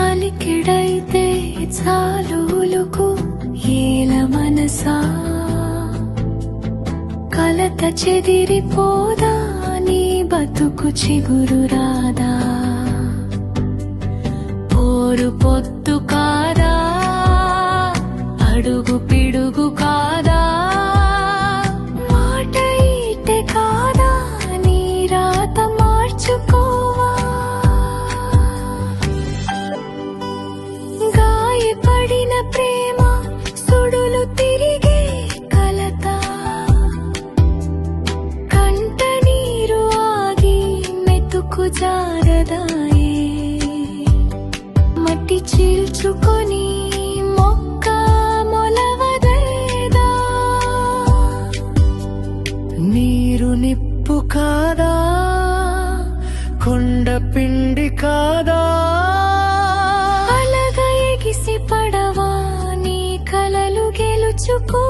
అలికిడైతే చాలులకు ఏల మనసా కలత చెదిరిపోదా నీ బతుకు చిగురు రాదా పోరు పొత్తు కాదా అడుగు పిడుగు కాదా మాట ఈటె కాదా నీ రాత మార్చుకోవా గాయపడిన ప్రేమ సుడులు తిరిగే కలత కంట నీరు ఆగి మెతుకు జారదాయే మట్టి చీల్చుకొని మొక్క మొలవదేదా నీరు నిప్పు కాదా కొండ పిండి కాదా అలగ ఎగిసి పడవా నీ కలలు గెలుచుకో